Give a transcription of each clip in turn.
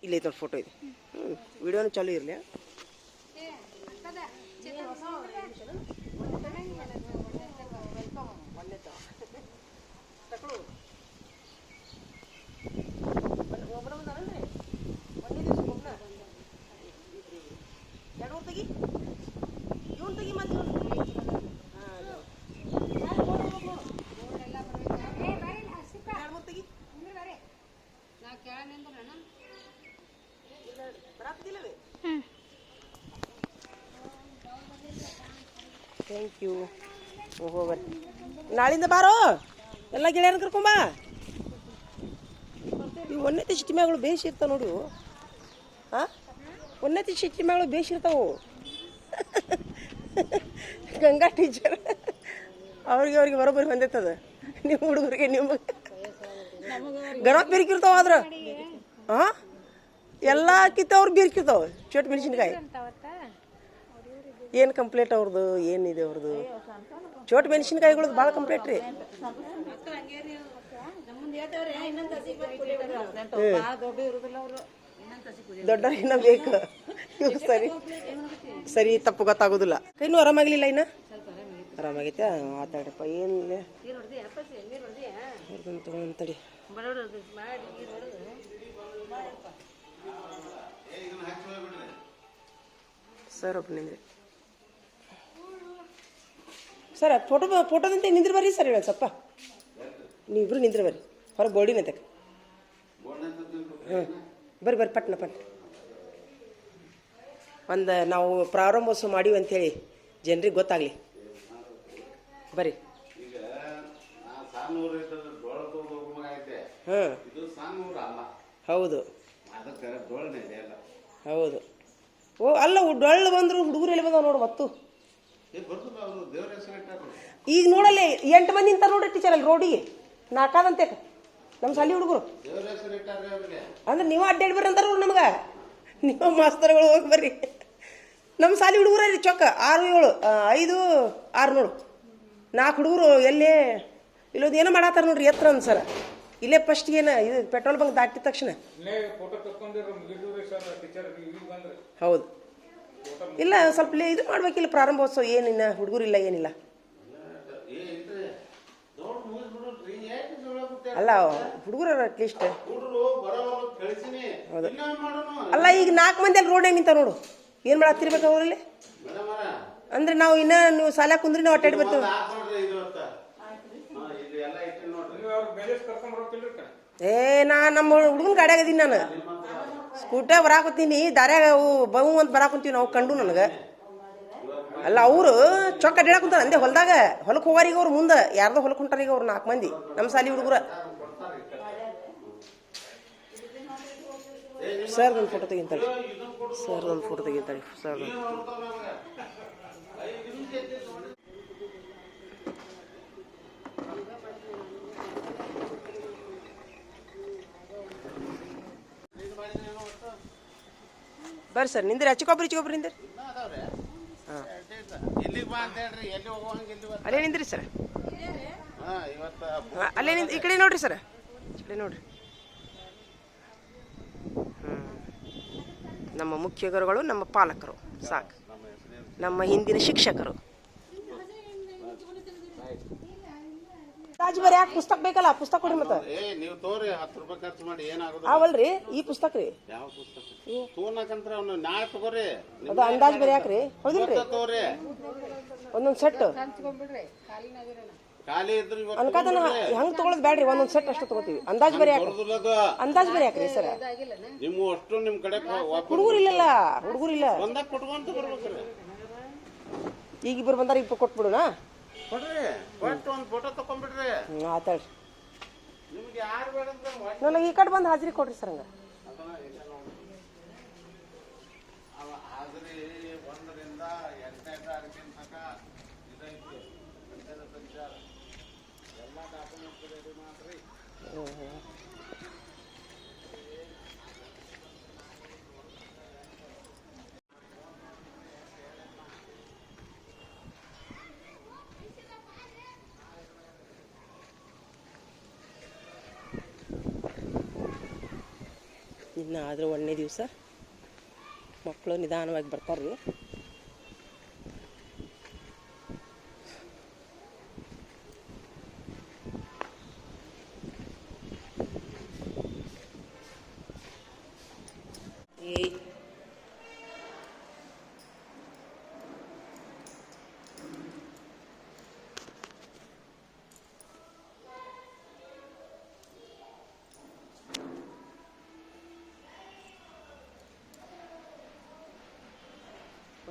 ಇಲ್ಲೇ ಐತೆ ಫೋಟೋ ಇದೆ. ವಿಡಿಯೋನು ಚಾಲು ಇರಲಿ. Thank you. ಹೋಗ್ಬರ್ರಿ, ನಾಳಿಂದ ಬಾರೋ ಎಲ್ಲ ಗೆಳೆಯರನ್ನ ಕರ್ಕೊಂಬ. ಇವು ಒನ್ನೆತಿ ಸಿಟ್ಟಿಮ್ಯಾಗಳು ಬೇಯಿಸಿರ್ತಾವೆ ನೋಡಿ. ಹಾಂ, ಒನ್ನೆತಿ ಸಿಟ್ಟಿಮ್ಯಾಗಳು ಬೇಯಿಸಿರ್ತಾವು. ಗಂಗಾ ಟೀಚರ್ ಅವ್ರಿಗೆ ಬರೋಬ್ಬರಿ ಬಂದೈತದ. ನಿಮ್ಮ ಹುಡುಗರಿಗೆ ನಿಮಗೆ ಗಣಪ ಬೇರಿಕಿರ್ತಾವ. ಆದ್ರೆ ಹಾಂ, ಎಲ್ಲ ಕಿತ್ತವ್ರು ಬೇರಿಕಿರ್ತಾವೆ. ಚೋಟ್ ಮೆಣಸಿನ್ಕಾಯಿ ಏನು ಕಂಪ್ಲೇಂಟ್ ಅವ್ರದ್ದು, ಏನಿದೆ ಅವ್ರದ್ದು? ಚೋಟ್ ಮೆಣಸಿನ್ಕಾಯಿಗಳದ್ದು ಭಾಳ ಕಂಪ್ಲೇಂಟ್ ರೀ. ದೊಡ್ಡವ್ರು ಇನ್ನೂ ಬೇಕು. ಇವು ಸರಿ ಸರಿ ತಪ್ಪು ಗೊತ್ತಾಗೋದಿಲ್ಲ. ಇನ್ನೂ ಆರಾಮಾಗಲಿಲ್ಲ. ಇನ್ನು ಆರಾಮಾಗೈತೆ. ಮಾತಾಡಪ್ಪ, ಏನಿಲ್ಲ ತಡಿ. ಸರ್ ಒಬ್ಬ ನಿಂದ್ರಿ ಸರ್. ಫೋಟೋದಂತೆ ನಿಂದ್ರಿ ಬರ್ರಿ ಸರ್. ಹೇಳಿ ಸ್ವಲ್ಪ ನೀವಿಬ್ರು ನಿಂದ್ರಿ ಬರ್ರಿ ಹೊರಗೆ ಬೋರ್ಡಿನ ತಕ್ಕ. ಹಾಂ, ಬರ್ರಿ ಪಟ್ನ ಒಂದು ನಾವು ಪ್ರಾರಂಭೋತ್ಸವ ಮಾಡೀವಿ ಅಂಥೇಳಿ ಜನರಿಗೆ ಗೊತ್ತಾಗಲಿ. ಬರ್ರಿ. ಹಾಂ, ಹೌದು ಹೌದು. ಓ ಅಲ್ಲ, ಡೊಳ್ಳು ಬಂದರು ಹುಡುಗರು ಎಲ್ಲಿ ಬಂದಾವ ನೋಡು. ಮತ್ತು ಈಗ ನೋಡಲ್ಲಿ 8 ಮಂದಿ ನಿಂತ ನೋಡ್ರಿ ಟೀಚರ್ ಅಲ್ಲಿ ರೋಡಿಗೆ. ನಾಲ್ಕಾದಂತೆ ನಮ್ಮ ಶಾಲಿ ಹುಡುಗರು ಅಂದ್ರೆ ನೀವು ಅಡ್ಡಾಡಿ ಬರ್ರಿ ಅಂತಾರ ನಮ್ಗೆ. ನೀವು ಮಾಸ್ತರ್ಗಳು ಹೋಗಿ ಬರ್ರಿ. ನಮ್ಮ ಶಾಲಿ ಹುಡುಗರು ರೀ ಚೊಕ್ಕ 6, 7, 5, 6 ನೋಡು. 4 ಹುಡುಗರು ಎಲ್ಲೇ ಇಲ್ಲೋದು ಏನೋ ಮಾಡತ್ತಾರ ನೋಡ್ರಿ. ಎತ್ತರ ಅನ್ಸರ ಇಲ್ಲೇ ಫಸ್ಟ್ ಏನು ಇದು ಪೆಟ್ರೋಲ್ ಬಂಕ್ ದಾಟಿದ ತಕ್ಷಣ. ಹೌದು. ಇಲ್ಲ ಸ್ವಲ್ಪ ಇದು ಮಾಡ್ಬೇಕಿಲ್ಲ ಪ್ರಾರಂಭೋತ್ಸವ. ಏನಿಲ್ಲ ಹುಡುಗರಿಲ್ಲ, ಏನಿಲ್ಲ. ಅಲ್ಲ ಹುಡುಗರು ಅಟ್ಲೀಸ್ಟ್. ಹೌದು. ಅಲ್ಲ ಈಗ 4 ಮಂದಿ ಅಲ್ಲಿ ರೋಡ್ನಾಗ ನಿಂತ ನೋಡು. ಏನು ಮಾಡತ್ತಿರ್ಬೇಕು ಅವರಲ್ಲಿ? ಅಂದ್ರೆ ನಾವು ಇನ್ನೂ ನೀವು ಸಾಲ ಕುಂದ್ರಿ ನಾವು ಅಟ್ಟಾಡಿ ಬರ್ತೇವೆ. ನಮ್ಮ ಹುಡುಗನ ಗಾಡಿಯಾಗ ಅದೀನಿ ನಾನು. ಸ್ಕೂಟ್ಯಾಗ ಬರಾಕತ್ತೀನಿ. ದಾರ್ಯಾಗ ಅವು ಬವು ಅಂತ ಬರಾಕುಂತೀವಿ ನಾವು. ಕಂಡು ನನಗೆ ಅಲ್ಲ ಅವರು ಚೊಕ್ಕ ಅಡ್ಡಾಡಕುಂತಾರ ಅಂದೆ ಹೊಲದಾಗ. ಹೊಲಕ್ಕೆ ಹೋಗಾರೀಗ ಅವ್ರು ಮುಂದೆ ಯಾರ್ದೋ ಹೊಲಕ್ಕೆ ಹೊಂಟಾರೀಗ ಅವ್ರು 4 ಮಂದಿ ನಮ್ಮ ಸಾಲಿ ಹುಡುಗರ. ಸರ್ದೊಂದು ಫೋಟೋ ತೆಗಿತಾಳೆ. ಸರ್ದೊಂದು ಫೋಟೋ ತೆಗಿತಾಳೆ. ಸರ್ದೊಂದು ಬರ್ರಿ ಸರ್. ನಿಂದ್ರಿ ಹಚ್ಕೊಬ್ರಿ ನಿಂದ್ರಿ. ಹಾಂ, ಅಲ್ಲೇ ನಿಂದ್ರಿ ಸರ್. ಅಲ್ಲೇ ಈ ಕಡೆ ನೋಡ್ರಿ ಸರ್. ಈ ಕಡೆ ನೋಡ್ರಿ. ನಮ್ಮ ಮುಖ್ಯ ಗುರುಗಳು, ನಮ್ಮ ಪಾಲಕರು, ಸಾಕು ನಮ್ಮ ಹಿಂದಿನ ಶಿಕ್ಷಕರು. ಬರೀ ಯಾಕೆ ಪುಸ್ತಕ ಬೇಕಲ್ಲ? ಪುಸ್ತಕ ಕೊಡ್ರಿ. ಮತ್ತೆ ನೀವು ತೋರಿ 10 ರೂಪಾಯಿ ಖರ್ಚು ಮಾಡಿ ಏನಾಗೋದು ಅವಲ್ರಿ ಈ ಪುಸ್ತಕ ರೀ. ಯಾವ ಪುಸ್ತಕ ತೋನಕಂತ್ರ ಅವನು ನಾಳೆ ತಗೋರಿ. ಅದು ಅಂದಾಜ್ ಬೇರೆ ಯಾಕ್ರಿ? ಹೌದಿಲ್ರಿ? ತೋರಿ ಒಂದೊಂದು ಸೆಟ್ ಖಾಲಿ ಇದ್ರಿ ಅನ್ಕಾದನ ಹೆಂಗ್ ತಗೊಳದ್ ಬ್ಯಾಡ್ರಿ. ಒಂದೊಂದು ಸೆಟ್ ಅಷ್ಟು ತಗೋತೀವಿ. ಅಂದಾಜ್ ಬೇರೆ ಯಾಕ್ರಿ? ಅಂದಾಜ್ ಬೇರೆ ಯಾಕ್ರಿ ಸರ್? ನಿಮ್ಮ ಅಷ್ಟು ನಿಮ್ ಕಡೆ ಹುಡುಗರಿಲ್ಲ. ಹುಡುಗರಿಲ್ಲ ಒಂದಾಗ ಕೊಟ್ಕೊಂತ ಬರ್ಬೇಕ್ರಿ. ಈಗ ಇಬ್ಬರು ಬಂದಾರ. ಇಬ್ಬರು ಕೊಟ್ಬಿಡುಣ. ಕೊಡ್ರಿ, ಕೊಟ್ಟು ಒಂದು ಫೋಟೋ ತಕೊಂಡ್ಬಿಡ್ರಿ. ಆತಾಳ್ರಿ. ನಿಮ್ಗೆ ಯಾರು ಬೇಡ ನನಗೆ ಈ ಕಡೆ ಬಂದು ಹಾಜರಿ ಕೊಡ್ರಿ ಸರ್. ಹಂಗ ಹಾಜರಿ 1ರಿಂದ 8ನೇ ತಾರೀಕಿನ ತನಕ ಇದೈತಿ. ಸಂಚಾರ ಎಲ್ಲ ಡಾಕ್ಯುಮೆಂಟ್ಸ್ ರೆಡಿ ಮಾಡ್ರಿ. ಇನ್ನು ಆದರೂ 1ನೇ ದಿವಸ ಮಕ್ಕಳು ನಿಧಾನವಾಗಿ ಬರ್ತಾರೆ ರೀ.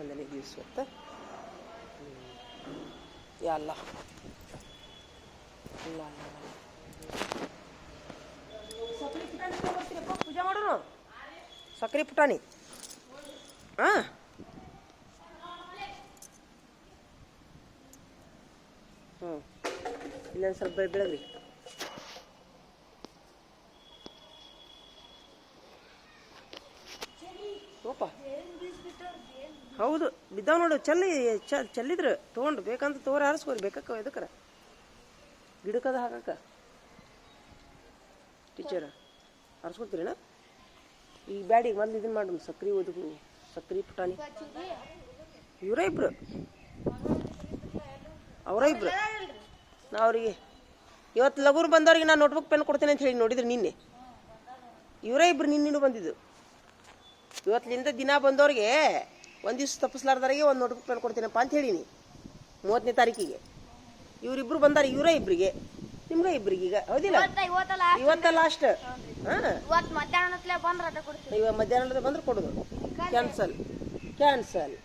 ಒಂದನೇ ದಿವಸ ಹೊತ್ತು ಅಲ್ಲ ಸಕ್ರೆ ಪುಟಾಣಿ ಬರ್ತೀರಪ್ಪ ಪೂಜೆ ಮಾಡೋಣ. ಸಕ್ರೆ ಪುಟಾಣಿ ಹಾಂ ಹ್ಞೂ ಇನ್ನೊಂದು ಸ್ವಲ್ಪ ಬೆಳಗ್ರಿ. ಓಪ ಹೌದು ಬಿದ್ದಾವ ನೋಡು. ಚೆಲ್ಲಿದ್ರು ತೊಗೊಂಡು ಬೇಕಂತ ತೊಗೊರಿ ಹಾರಿಸ್ಕೋರಿ ಬೇಕಕ್ಕ ಎದಕ್ಕರ ಗಿಡಕ್ಕದ ಹಾಕಕ್ಕ ಟೀಚರ್ ಹಾರಿಸ್ಕೊತೀರಿಣ್ಣ. ಈ ಬ್ಯಾಡಿಗೆ ಮೊದ್ಲು ಇದನ್ನು ಮಾಡು ಸಕ್ರೆ ಒದಗು ಸಕ್ರೆ ಪುಟಾಣಿ ಇವರೇ ಇಬ್ರು ಅವರ ಇಬ್ರು. ನಾ ಅವ್ರಿಗೆ ಇವತ್ತು ಲಘುರು ಬಂದವ್ರಿಗೆ ನಾನು ನೋಟ್ಬುಕ್ ಪೆನ್ ಕೊಡ್ತೇನೆ ಅಂತ ಹೇಳಿ ನೋಡಿದ್ರು ನಿನ್ನೆ. ಇವರೇ ಇಬ್ರು ನಿನ್ನೆನೂ ಬಂದಿದ್ದು. ಇವತ್ತಿನಿಂದ ದಿನ ಬಂದವ್ರಿಗೆ ಒಂದು ದಿವ್ಸ ತಪ್ಪಿಸ್ಲಾರ್ದಾರಿಗೆ ಒಂದು ನೋಟ್ಬುಕ್ ಪೆನ್ ಕೊಡ್ತೀನಪ್ಪ ಅಂತ ಹೇಳೀನಿ 30ನೇ ತಾರೀಕಿಗೆ. ಇವರಿಬ್ರು ಬಂದಾರ ಇವರೇ ಇಬ್ರಿಗೆ ನಿಮ್ಗೆ ಇಬ್ರಿಗೆ ಈಗ ಹೌದಿಲ್ಲ. ಇವತ್ತ ಲಾಸ್ಟ್. ಹಾಂ ಇವಾಗ ಮಧ್ಯಾಹ್ನದ ಬಂದ್ರೆ ಕೊಡೋದು. ಕ್ಯಾನ್ಸಲ್ ಕ್ಯಾನ್ಸಲ್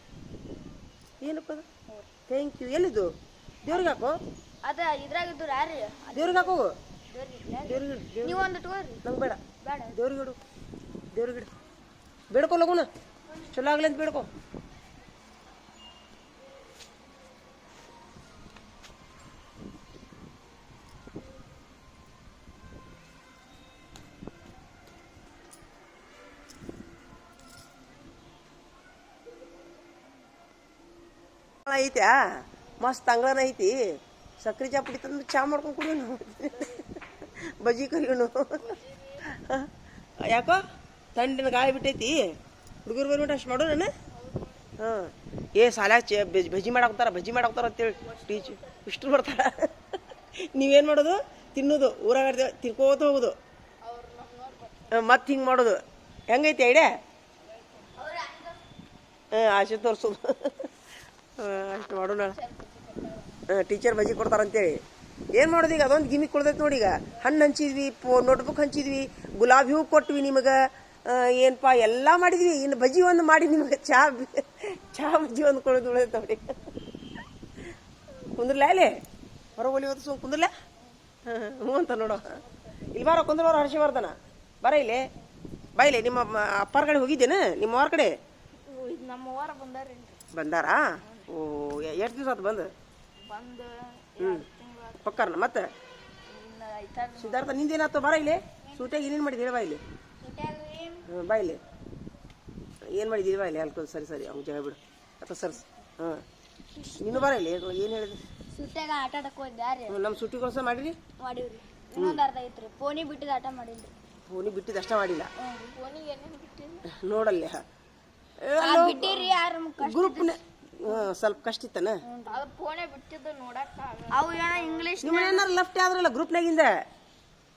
ಏನಪ್ಪ ಅದು? Thank you. ಎಲ್ಲಿದ್ದು ದೇವ್ರಿಗೆ ಹಾಕೋ ದೇವ್ರಿಗೆ ಹಾಕೋ ನಂಗೆ ಬೇಡ. ದೇವ್ರಿಗೆ ಇಡು ದೇವ್ರಿಗೆ ಇಡು ಬೇಡ್ಕೊ ಲಗುನ ಚಲೋ ಆಗ್ಲಿ ಅಂತ ಬೇಡ್ಕೊ. ಐತ್ಯಾ ಮಸ್ತ್ ಅಂಗಳನ ಐತಿ. ಸಕ್ರೆ ಚಾ ಪುಡಿ ತಂದು ಚಾ ಮಾಡ್ಕೊಂಡು ಕುಡಿಯೋನು ಬಜ್ಜಿ ಕರಿಯೋನು. ಯಾಕೋ ಥಂಡಿನ ಗಾಳಿ ಬಿಟ್ಟೈತಿ ಹುಡುಗರು ಬರ್ಬಿಟ್ಟು ಅಷ್ಟು ಮಾಡೋ ನಾನು. ಹಾಂ ಸಾಲ್ಯಾಗ ಬಜ್ಜಿ ಮಾಡಾಕ್ತಾರ ಅಂತೇಳಿ ಟೀಚರ್ ಇಷ್ಟು ಬರ್ತಾರ. ನೀವೇನು ಮಾಡೋದು ತಿನ್ನೋದು ಊರಾಗ ತಿನ್ಕೋತ ಹೋಗೋದು ಮತ್ತೆ ಹಿಂಗೆ ಮಾಡೋದು. ಹೆಂಗೈತಿ ಐಡಿಯಾ? ಆಸೆ ತೋರಿಸೋದು ಅಷ್ಟು ಮಾಡೋಣ. ಟೀಚರ್ ಬಜ್ಜಿ ಕೊಡ್ತಾರಂತೇಳಿ ಏನು ಮಾಡೋದು ಈಗ ಅದೊಂದು ಗಿಮಿಕ್ ಕೊಡ್ತೈತೆ ನೋಡಿ. ಈಗ ಹಣ್ಣು ಹಂಚಿದ್ವಿ ನೋಟ್ಬುಕ್ ಹಂಚಿದ್ವಿ ಗುಲಾಬಿ ಹೂ ಕೊಟ್ವಿ ನಿಮಗೆ ಏನಪ್ಪ ಎಲ್ಲ ಮಾಡಿದ್ವಿ. ಇನ್ನು ಬಜ್ಜಿ ಒಂದು ಮಾಡಿ ನಿಮಗೆ ಚಾ ಬಜ್ಜಿ ಒಂದು ಕೊಡೋದು ಉಳಿದೈತೆ ನೋಡಿ. ಕುಂದ್ರಲ್ಲ ಅಲ್ಲಿ ಹೊರಗೋಲಿ ಹೊತ್ತು ಸುಮ್ಮ ಕುಂದ್ರಲ್ಲ. ಹ್ಞೂ ಅಂತ ನೋಡೋ ಇಲ್ಲಿ ಬಾರ ಕುಂದ್ರವ್ರು ಹರ್ಷವರ್ಧನ ಬರ ಇಲ್ಲಿ ಬಾ ಇಲ್ಲಿ. ನಿಮ್ಮ ಅಪ್ಪಾರ ಕಡೆ ಹೋಗಿದ್ದೇನೆ ನಿಮ್ಮ ಅವ್ರ ಕಡೆ ಬಂದಾರಾ? ಓ ಎಷ್ಟು ದಿವಸ ಆತು ಬಂದು? ಹ್ಞೂ ಪಕ್ಕಾರನ ಮತ್ತೆ ಸಿದ್ಧಾರ್ಥ ನಿಂದೇನಾಯ್ತು ಬರ ಇಲ್ಲಿ. ಸೂಟ್ಯಾಗ ಏನೇನು ಮಾಡಿದ್ದು ಹೇಳಿ ಬಾ ಇಲ್ಲಿ. ಹ್ಞೂ ಬಾ ಇಲ್ಲಿ ಏನು ಮಾಡಿದ್ದೀರಿ ಬಾ ಇಲ್ಲಿ ಅಲ್ಕೋ. ಸರಿ ಅವ್ನು ಜಾಗ ಬಿಡು ಅಥವಾ ಸರ್ಸ್. ಹಾಂ ನೀನು ಬರ ಇಲ್ಲಿ ಏನು ಹೇಳಿದ್ರಿ? ಸುಟ್ಟಾಗ ಆಟ ಆಡಕ್ಕೆ ಹೋಗಿದ್ದಾರೆ. ನಮ್ಮ ಸುಟ್ಟಿ ಕೆಲಸ ಮಾಡಿರಿ ಮಾಡಿವ್ರಿ. ಇನ್ನೊಂದು ಅರ್ಧ ಐತ್ರಿ ಫೋನಿ ಬಿಟ್ಟಿದ್ದು ಆಟ ಮಾಡಿಲ್ರಿ. ಫೋನಿ ಬಿಟ್ಟಿದ್ದು ಅಷ್ಟ ಮಾಡಿಲ್ಲ. ಫೋನಿಗೆ ಏನೇನು ಬಿಟ್ಟಿರಿ ನೋಡಲ್ಲೇ ಬಿಟ್ಟಿರಿ ಯಾರು ಗ್ರೂಪ್ನ ಸ್ವಲ್ಪ ಕಷ್ಟ ಇತ್ತನ. ಅದು ಫೋನೇ ಬಿಟ್ಟಿದ್ದು ನೋಡಕ್ಕ ಅವು ಏನೋ ಇಂಗ್ಲೀಷ್ ನಿಮ್ಮ ಮನೆಯನ್ನಾರು ಲೆಫ್ಟ್ ಆದ್ರಲ್ಲ ಗ್ರೂಪ್ನಾಗಿಂದ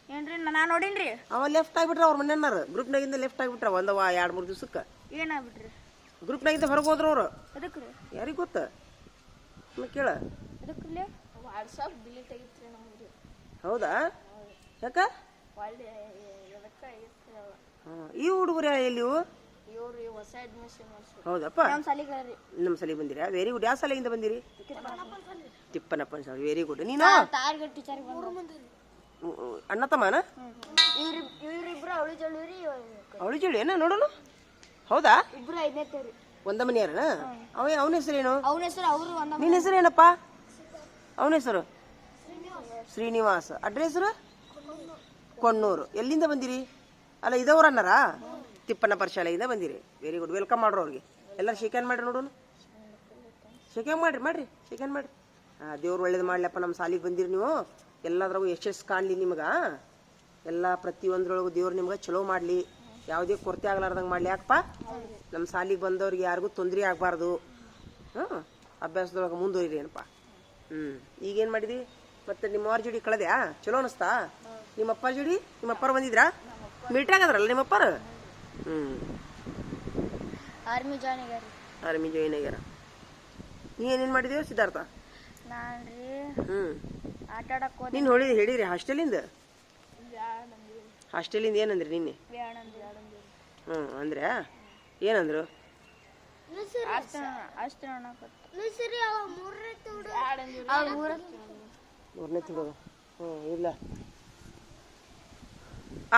ಏನ್ರಿ ನಾ ನೋಡಿನ್ರಿ. ಅವ ಲೆಫ್ಟ್ ಆಗಿಬಿಟ್ರ ಅವ್ರ ಮನೆಯನ್ನಾರು ಗ್ರೂಪ್ನಾಗಿಂದ ಲೆಫ್ಟ್ ಆಗಿಬಿಟ್ರ ಒಂದು 2-3 ದಿವ್ಸಕ್ಕೆ. ಏನಾಗ್ಬಿಟ್ರಿ? ಗ್ರೂಪ್ನಾಗಿಂದ ಹೊರಗೆ ಹೋದ್ರು ಅವರು. ಅದಕ್ಕೆ ರೀ ಯಾರಿಗೆ ಗೊತ್ತ ಕೇಳ. ಅದಕ್ಕೆ ವಾಟ್ಸಪ್ ಡಿಲೀಟ್ ಆಗಿತ್ರಿ ನಮ್ದು. ಹೌದಾ ಯಾಕ? ಈ ಹುಡುಗರು ಎಲ್ಲಿ ಹೊಸ ಅಡ್ಮಿಷನ್ ಹೌದಪ್ಪ ನಮ್ಮ ಸಲ ಬಂದಿರಾ? Very good. ಯಾವ ಶಾಲೆಯಿಂದ ಬಂದಿರಿ? ತಿಪ್ಪನಪ್ಪನ ಶಾಲೆ. Very good. ನೀನು ಅಣ್ಣ ತಮ್ಮನ ಅವಳಿ ಜೋಳಿ ಏನ ನೋಡೋಣ. ಹೌದಾ ಇಬ್ರು 5ನೇ ತೇರಿ ಒಂದ ಮನೆಯಾರನ? ಅವನ ಹೆಸರೇನು? ಅವನ ಹೆಸರು ಅವರು ನಿನ್ನ ಹೆಸರು ಏನಪ್ಪ? ಅವನ ಹೆಸರು ಶ್ರೀನಿವಾಸ. ಅಡ್ರೆಸ್ ಕೊಣ್ಣೂರು. ಎಲ್ಲಿಂದ ಬಂದಿರಿ? ಅಲ್ಲ ಇದವ್ರ ಅನ್ನಾರ ತಿಪ್ಪನಪ್ಪರ ಶಾಲೆಯಿಂದ ಬಂದಿರಿ. Very good. ವೆಲ್ಕಮ್ ಮಾಡ್ರು ಅವ್ರಿಗೆ. ಎಲ್ಲರೂ ಶೇಕ್ಯಾನ್ ಮಾಡ್ರಿ ನೋಡೋಣ. ಶೇಕ್ಯಾನ್ ಮಾಡ್ರಿ ಶೇಕ್ಯಾನ್ ಮಾಡ್ರಿ. ದೇವ್ರು ಒಳ್ಳೇದು ಮಾಡ್ಲಪ್ಪ. ನಮ್ಮ ಶಾಲಿಗೆ ಬಂದಿರಿ ನೀವು. ಎಲ್ಲದ್ರಾಗೂ ಯಶಸ್ಸು ಕಾಣಲಿ ನಿಮ್ಗೆ. ಎಲ್ಲ ಪ್ರತಿಯೊಂದ್ರೊಳಗೂ ದೇವ್ರು ನಿಮ್ಗೆ ಚಲೋ ಮಾಡಲಿ. ಯಾವುದೇ ಕೊರತೆ ಆಗ್ಲಾರ್ದಂಗೆ ಮಾಡ್ಲಿ ಯಾಕಪ್ಪ ನಮ್ಮ ಸಾಲಿಗೆ ಬಂದವ್ರಿಗೆ ಯಾರಿಗೂ ತೊಂದರೆ ಆಗಬಾರ್ದು. ಅಭ್ಯಾಸದೊಳಗೆ ಮುಂದುವರಿರಿ ಏನಪ್ಪ. ಈಗೇನು ಮಾಡಿದಿ ಮತ್ತೆ ನಿಮ್ಮ ಅವ್ರ ಜೋಡಿ ಕಳೆದ್ಯಾ? ಚಲೋ ಅನಿಸ್ತಾ? ನಿಮ್ಮ ಅಪ್ಪ ಜೋಡಿ ನಿಮ್ಮ ಅಪ್ಪಾರು ಬಂದಿದ್ರಾ? ಮೀಟ್ ಆಗದ್ರಲ್ಲ ನಿಮ್ಮ ಅಪ್ಪಾರು? ಆರ್ಮಿ ಜಾಯ್ನ್ ಆಗ್ಯಾರ. ಆರ್ಮಿ ಜಾಯಿನ್ ಆಗ್ಯಾರ. ನೀ ಏನೇನು ಮಾಡಿದೀವಿ ಸಿದ್ಧಾರ್ಥ? ನಾನ್ರಿ ಆಟ ಆಡಕ್ ಹೋದೆ. ನೀನು ಹೇಳಿರಿ ಹಾಸ್ಟೆಲಿಂದ ಏನಂದ್ರಿ ನಿನ್ನೆ? ಅಂದ್ರೆ ಏನಂದ್ರು? ಮೂರನೇ ತಿಂಗಳು ಇಲ್ಲ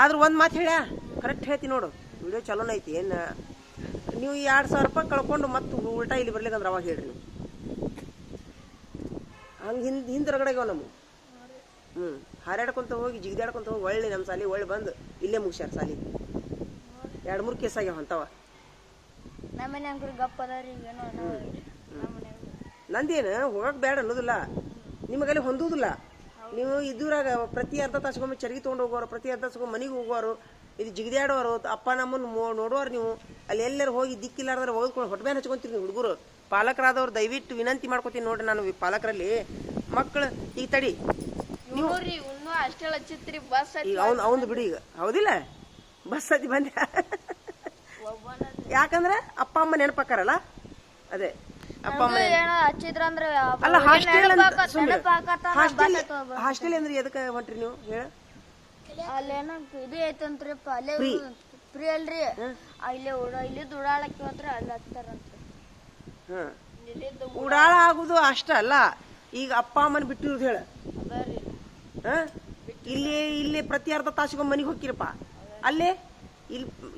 ಆದ್ರೂ ಒಂದು ಮಾತು ಹೇಳ್ಯಾ, ಕರೆಕ್ಟ್ ಹೇಳ್ತೀನಿ ನೋಡು, ವಿಡಿಯೋ ಚಲೋನ ಐತಿ. ಏನು ನೀವು 2,000 ರೂಪಾಯಿ ಕಳ್ಕೊಂಡು ಮತ್ತೆ ಉಲ್ಟಾ ಇಲ್ಲಿ ಬರ್ಲಿಕ್ಕಂದ್ರೆ ಅವಾಗ ಹೇಳ್ರಿ ನೀವು. ಹಂಗೆ ಹಿಂದ್ರಗಡೆಗವ ನಮ್ಮ ಹಾರಾಡ್ಕೊಂತ ಹೋಗಿ ಜಿಗಿದಾಡ್ಕೊಂತ ಹೋಗಿ ಒಳ್ಳೆ ನಮ್ಮ ಸಾಲಿ ಒಳ್ಳೆ ಬಂದು ಇಲ್ಲೇ ಮುಗಿಸ್ಯಾರ ಸಾಲಿ. 2-3 ಕೇಸ್ ಆಗ್ಯಾವ ಅಂತವ. ನಂದೇನು ಹೋಗಕ್ ಬೇಡ ಅನ್ನೋದಿಲ್ಲ, ನಿಮಗಲ್ಲಿ ಹೊಂದುದಿಲ್ಲ. ನೀವು ಇದ್ರಾಗ ಪ್ರತಿ ಅರ್ಧ ತಾಸಿಗೊಮ್ಮೆ ಚರ್ಗಿ ತೊಗೊಂಡು ಹೋಗೋರು, ಪ್ರತಿ ಅರ್ಧ ತಾಸಿಗೊಮ್ಮೆ ಮನೆಗೆ ಹೋಗೋರು, ಇದು ಜಿಗಿದಾಡೋರು, ಅಪ್ಪ ನಮ್ಮನ್ನು ನೋಡೋರು. ನೀವು ಅಲ್ಲಿ ಎಲ್ಲರೂ ಹೋಗಿ ದಿಕ್ಕಿಲ್ಲಾರ್ದ್ರೆ ಓದ್ಕೊಂಡು ಹೊಟ್ಟೆ ಮೇಲೆ ಹಚ್ಕೊಂತೀರಿ ನೀವು ಹುಡುಗರು. ಪಾಲಕರಾದವ್ರು ದಯವಿಟ್ಟು ವಿನಂತಿ ಮಾಡ್ಕೊತೀನಿ ನೋಡ್ರಿ, ನಾನು ಪಾಲಕರಲ್ಲಿ ಮಕ್ಕಳು ಈಗ ತಡಿ ನೀವು ಈಗ ಅವ್ನು ಬಿಡಿ, ಈಗ ಹೌದಿಲ್ಲ ಬಸ್ ಹತ್ತಿ ಬಂದೆ. ಯಾಕಂದ್ರೆ ಅಪ್ಪ ಅಮ್ಮ ನೆನಪಾಕಾರಲ್ಲ, ಅದೇ ಅಪ್ಪ ಅಮ್ಮ ಅಲ್ಲ. ಹಾಸ್ಟೆಲ್ ಅಂದ್ರೆ ಎದಕ್ಕೆ ಹೊಂಟ್ರಿ ನೀವು ಹೇಳ? ಅಲ್ಲೇನ ಇದು ಐತಂತ್ರಿ ಅಲ್ಲೇ ಫ್ರೀ ಅಲ್ರಿ, ಇಲ್ಲಿ ದುಡಾಳಕ್ಕೆ ಹೋದ್ರ ಅಲ್ಲಿ ಹತ್ತಾರಂತ್ರಿ. ಉಡಾಳ ಆಗುದು ಅಷ್ಟ ಅಲ್ಲ, ಈಗ ಅಪ್ಪ ಅಮ್ಮನ ಬಿಟ್ಟಿರೋದು ಹೇಳ. ಇಲ್ಲಿ ಪ್ರತಿ ಅರ್ಧ ತಾಸಿಗೊಮ್ಮೆ ಮನೆಗೆ ಹೋಗ್ಕಿರಪ್ಪ, ಅಲ್ಲೇ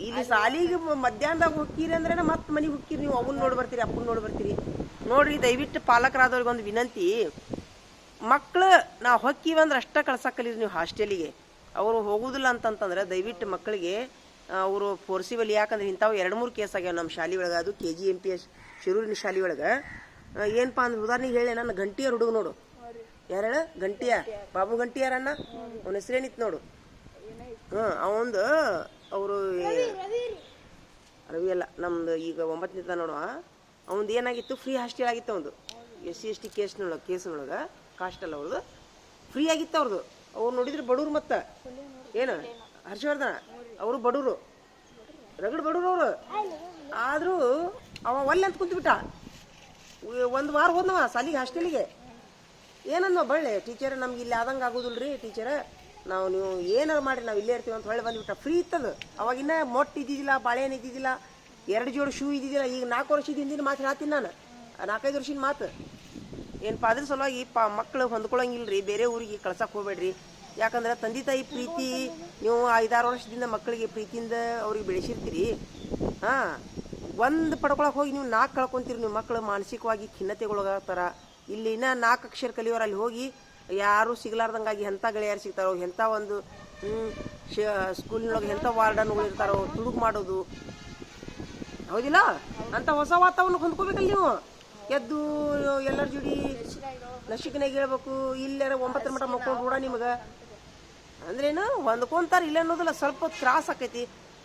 ಇಲ್ಲಿ ಸಾಲಿಗೆ ಮಧ್ಯಾಹ್ನದಾಗ ಹೋಗ್ತೀರಿ ಅಂದ್ರೆ ಮತ್ತೆ ಮನೆಗೆ ಹೋಗ್ತೀರಿ ನೀವು. ಅವನ್ನ ನೋಡಿ ಬರ್ತೀರಿ, ಅಪ್ಪನ ನೋಡಿ ಬರ್ತೀರಿ. ನೋಡ್ರಿ ದಯವಿಟ್ಟು ಪಾಲಕರಾದವ್ರಿಗೆ ಒಂದು ವಿನಂತಿ, ಮಕ್ಳು ನಾವು ಹೊಕ್ಕಿವಂದ್ರೆ ಅಷ್ಟ ಕಳ್ಸಕ್ ಕಲೀರಿ ನೀವು ಹಾಸ್ಟೆಲಿಗೆ. ಅವರು ಹೋಗುದಿಲ್ಲ ಅಂತಂತಂದ್ರೆ ದಯವಿಟ್ಟು ಮಕ್ಕಳಿಗೆ ಅವರು ಫೋರ್ಸಿಬಲ್. ಯಾಕಂದ್ರೆ ಇಂಥವು 2-3 ಕೇಸ್ ಆಗ್ಯಾವ ನಮ್ಮ ಶಾಲೆ ಒಳಗೆ. ಅದು KGMPS ಶಿರೂರಿನ ಶಾಲೆ ಒಳಗೆ. ಏನಪ್ಪಾ ಅಂದ್ರೆ ಉದಾಹರಣೆಗೆ ಹೇಳಿ, ನನ್ನ ಗಂಟಿಯರ್ ಹುಡುಗ ನೋಡು, ಯಾರ ಹೇಳ? ಗಂಟಿಯ ಬಾಬು ಗಂಟಿಯಾರಣ್ಣ, ಅವನ ಹೆಸರೇನಿತ್ತು ನೋಡು. ಅವಂದು ಅವರು ರವಿ ಅಲ್ಲ, ನಮ್ದು ಈಗ 9ನೇದ ನೋಡುವ. ಅವಂದು ಏನಾಗಿತ್ತು, ಫ್ರೀ ಹಾಸ್ಟೆಲ್ ಆಗಿತ್ತು. ಅವಂದು SC/ST ಕೇಸ್ನೊಳಗೆ ಕಾಸ್ಟಲ್ ಅವ್ರದ್ದು ಫ್ರೀ ಆಗಿತ್ತು ಅವ್ರದ್ದು. ಅವ್ರು ನೋಡಿದ್ರೆ ಬಡವ್ರು. ಮತ್ತು ಏನು ಹರ್ಷವರ್ಧನ ಅವರು ಬಡವರು, ರಗಡ್ ಬಡವ್ರು ಅವರು. ಆದರೂ ಅವ ಒಲ್ಲೆ ಅಂತ ಕುಂತ್ಬಿಟ್ಟ. 1 ವಾರ ಹೋದ್ನವ ಸಾಲಿಗೆ ಹಾಸ್ಟೆಲಿಗೆ. ಏನಂದ ಬಳ್ಳೆ ಟೀಚರ್, ನಮ್ಗೆ ಇಲ್ಲಿ ಆದಂಗೆ ಆಗೋದಿಲ್ರಿ ಟೀಚರ್, ನೀವು ಏನಾರು ಮಾಡಿ ನಾವು ಇಲ್ಲೇ ಇರ್ತೀವಿ ಅಂತ ಹೊಳ್ಳಿ ಬಂದ್ಬಿಟ್ಟ. ಫ್ರೀ ಇತ್ತದು ಅವಾಗಿನ್ನ. ಮೊಟ್ಟೆ ಇದ್ದಿದ್ದಿಲ್ಲ, ಬಾಳೆಹಣ್ಣು ಇದ್ದಿದ್ದಿಲ್ಲ, 2 ಜೋಡಿ ಶೂ ಇದ್ದಿದ್ದಿಲ್ಲ. ಈಗ 4 ವರ್ಷದ ಹಿಂದಿನ ಮಾತು ಹೇಳ್ತೀನಿ ನಾನು, 4-5 ವರ್ಷದ ಮಾತು. ಏನಪ್ಪ ಅದ್ರ ಸಲುವಾಗಿ ಮಕ್ಕಳು ಹೊಂದ್ಕೊಳಂಗಿಲ್ರಿ, ಬೇರೆ ಊರಿಗೆ ಕಳ್ಸಕ್ಕೆ ಹೋಗ್ಬೇಡ್ರಿ. ಯಾಕಂದ್ರೆ ತಂದೆ ತಾಯಿ ಪ್ರೀತಿ ನೀವು 5-6 ವರ್ಷದಿಂದ ಮಕ್ಕಳಿಗೆ ಪ್ರೀತಿಯಿಂದ ಅವ್ರಿಗೆ ಬೆಳೆಸಿರ್ತೀರಿ. ಒಂದು ಪಡ್ಕೊಳಕ್ಕೆ ಹೋಗಿ ನೀವು 4 ಕಳ್ಕೊಂತೀರಿ. ನೀವು ಮಕ್ಕಳು ಮಾನಸಿಕವಾಗಿ ಖಿನ್ನತೆಗೊಳಗಾಗ್ತಾರ. ಇಲ್ಲಿ ಇನ್ನೂ 4 ಅಕ್ಷರ ಕಲಿಯೋರು ಅಲ್ಲಿ ಹೋಗಿ ಯಾರು ಸಿಗ್ಲಾರ್ದಂಗಾಗಿ ಎಂಥ ಗೆಳೆಯರು ಸಿಗ್ತಾರೋ, ಎಂಥ ಒಂದು ಸ್ಕೂಲಿನೊಳಗೆ ಎಂಥ ವಾರ್ಡನ್ಗಳು ಇರ್ತಾರೋ, ತುಡುಗು ಮಾಡೋದು ಹೌದಿಲ್ಲ. ಅಂತ ಹೊಸ ವಾತಾವರಣ ಹೊಂದ್ಕೋಬೇಕಲ್ಲ ನೀವು. ಎದ್ದು ಎಲ್ಲರ ಜೋಡಿ ನಶಿಕನಾಗ ಹೇಳ್ಬೇಕು. ಇಲ್ಲಾರ 9 ಮಟ್ಟ ಮಕ್ಕಳು ಕೂಡ ನಿಮಗೆ ಅಂದ್ರೇನು ಹೊಂದ್ಕೊಂತಾರೆ ಇಲ್ಲ ಅನ್ನೋದಿಲ್ಲ. ಸ್ವಲ್ಪ ತ್ರಾಸ ಆಕೈತಿ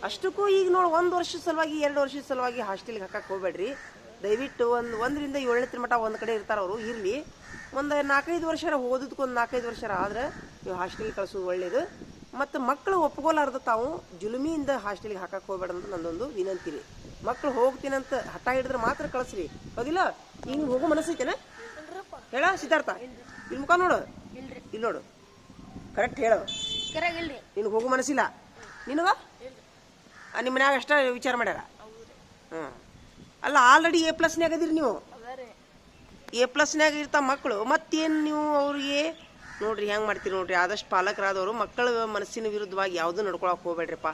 ಅಷ್ಟಕ್ಕೂ. ಈಗ ನೋಡಿ 1 ವರ್ಷದ ಸಲುವಾಗಿ 2 ವರ್ಷದ ಸಲುವಾಗಿ ಹಾಸ್ಟೆಲ್ಗೆ ಹಾಕಕ್ಕೆ ಹೋಗ್ಬೇಡ್ರಿ ದಯವಿಟ್ಟು. 1ರಿಂದ 7ನೇ ಮಟ್ಟ ಒಂದು ಕಡೆ ಇರ್ತಾರ ಅವರು, ಇರಲಿ. ಒಂದು 4-5 ವರ್ಷ ಓದೋದಕ್ಕೊಂದು 4-5 ವರ್ಷ ಆದ್ರೆ ನೀವು ಹಾಸ್ಟೆಲ್ಗೆ ಕಳಿಸೋದು ಒಳ್ಳೇದು. ಮತ್ತು ಮಕ್ಕಳು ಒಪ್ಕೊಲಾರ್ದ ತಾವು ಜುಲುಮಿಯಿಂದ ಹಾಸ್ಟೆಲ್ಗೆ ಹಾಕಕ್ಕೆ ಹೋಗ್ಬೇಡ ಅಂತ ನಂದೊಂದು ವಿನಂತಿ ರೀ. ಮಕ್ಕಳು ಹೋಗ್ತೀನಂತ ಹಠ ಹಿಡಿದ್ರೆ ಮಾತ್ರ ಕಳಿಸ್ರಿ, ಹೌದಿಲ್ಲ. ಈಗ ನೀವು ಹೋಗೋ ಮನಸ್ಸೈತೇನೆ ಹೇಳ ಸಿದ್ಧಾರ್ಥ? ಇಲ್ಲಿ ಮುಖ ನೋಡು, ಇಲ್ಲಿ ನೋಡು, ಕರೆಕ್ಟ್ ಹೇಳು. ನಿನಗೆ ಹೋಗೋ ಮನಸ್ಸಿಲ್ಲ ನಿನಗ? ನಿಮ್ಮ ಮನ್ಯಾಗ ಅಷ್ಟ ವಿಚಾರ ಮಾಡ್ಯಾರ? ಅಲ್ಲ, ಆಲ್ರೆಡಿ A+ನ್ಯಾಗ ಅದೀರಿ ನೀವು. A+ನ್ಯಾಗ ಇರ್ತಾವ ಮಕ್ಕಳು. ಮತ್ತೇನು ನೀವು ಅವ್ರಿಗೆ ನೋಡ್ರಿ ಹೆಂಗೆ ಮಾಡ್ತೀರಿ ನೋಡ್ರಿ. ಆದಷ್ಟು ಪಾಲಕರಾದವರು ಮಕ್ಕಳ ಮನಸ್ಸಿನ ವಿರುದ್ಧವಾಗಿ ಯಾವುದೂ ನಡ್ಕೊಳಕ್ಕೆ ಹೋಗ್ಬೇಡ್ರಿಪ್ಪ.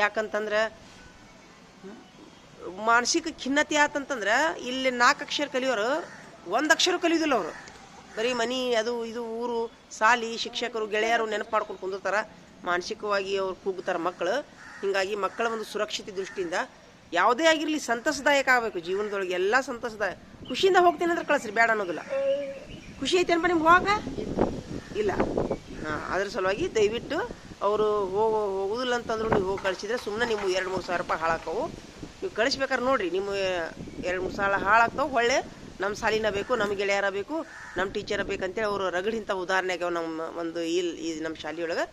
ಯಾಕಂತಂದ್ರೆ ಮಾನಸಿಕ ಖಿನ್ನತೆ ಆತಂತಂದ್ರೆ ಇಲ್ಲಿ 4 ಅಕ್ಷರ ಕಲಿಯೋರು 1 ಅಕ್ಷರ ಕಲಿಯೋದಿಲ್ಲ ಅವರು. ಬರೀ ಮನೆ ಅದು ಇದು ಊರು ಸಾಲಿ ಶಿಕ್ಷಕರು ಗೆಳೆಯರು ನೆನಪು ಮಾಡ್ಕೊಂಡು ಕುಂದಿರ್ತಾರ. ಮಾನಸಿಕವಾಗಿ ಅವ್ರು ಕೂಗ್ತಾರೆ ಮಕ್ಕಳು. ಹೀಗಾಗಿ ಮಕ್ಕಳ ಒಂದು ಸುರಕ್ಷತೆ ದೃಷ್ಟಿಯಿಂದ ಯಾವುದೇ ಆಗಿರಲಿ ಸಂತಸದಾಯಕ ಆಗಬೇಕು ಜೀವನದೊಳಗೆ. ಎಲ್ಲ ಸಂತಸದಾಯಕ ಖುಷಿಯಿಂದ ಹೋಗ್ತೇನೆ ಅಂದ್ರೆ ಕಳಿಸ್ರಿ, ಬೇಡ ಅನ್ನೋದಿಲ್ಲ. ಖುಷಿ ಐತೇನಪ್ಪ ನಿಮ್ಗೆ ಹೋಗಾಕ? ಇಲ್ಲ. ಅದ್ರ ಸಲುವಾಗಿ ದಯವಿಟ್ಟು ಅವರು ಹೋಗುದಿಲ್ಲ ಅಂತಂದ್ರು ನೀವು ಹೋಗಿ ಕಳಿಸಿದ್ರೆ ಸುಮ್ಮನೆ ನಿಮ್ಮ 2-3 ಸಾವಿರ ರೂಪಾಯಿ ಹಾಳಾಕವು. ನೀವು ಕಳಿಸ್ಬೇಕಾದ್ರೆ ನೋಡ್ರಿ, ನಿಮ್ಮ 2-3 ಸಾವಿರ ಹಾಳಾಗ್ತಾವೆ. ಒಳ್ಳೆ ನಮ್ಮ ಸಾಲಿನ ಬೇಕು, ನಮ್ಮ ಗೆಳೆಯರ ಬೇಕು, ನಮ್ಮ ಟೀಚರ್ ಬೇಕಂತೇಳಿ ಅವರು ರಗಡಿಂಥ ಉದಾಹರಣೆಗೆ ನಮ್ಮ ಒಂದು ಈ ನಮ್ಮ ಶಾಲೆಯೊಳಗೆ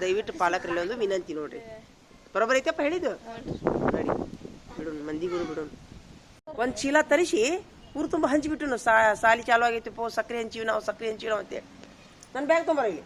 ದಯವಿಟ್ಟು ಪಾಲಕರಲ್ಲಿ ಒಂದು ವಿನಂತಿ ನೋಡ್ರಿ. ಬರೋಬ್ಬರ ಐತಪ್ಪ ಹೇಳಿದ್ದು? ನಡಿ ಬಿಡೋಣ, ಮಂದಿಗೂ ಬಿಡೋಣ. ಒಂದು ಚೀಲ ತರಿಸಿ ಊರು ತುಂಬ ಹಂಚಿಬಿಟ್ಟು ಸಾಲಿ ಚಾಲು ಆಗೈತಿಪ್ಪ, ಸಕ್ಕರೆ ಹಂಚಿವಿ ನಾವು ಅಂತೇಳಿ. ನನ್ನ ಬ್ಯಾಗ್ ತೊಂಬರ ಇಲ್ಲಿ.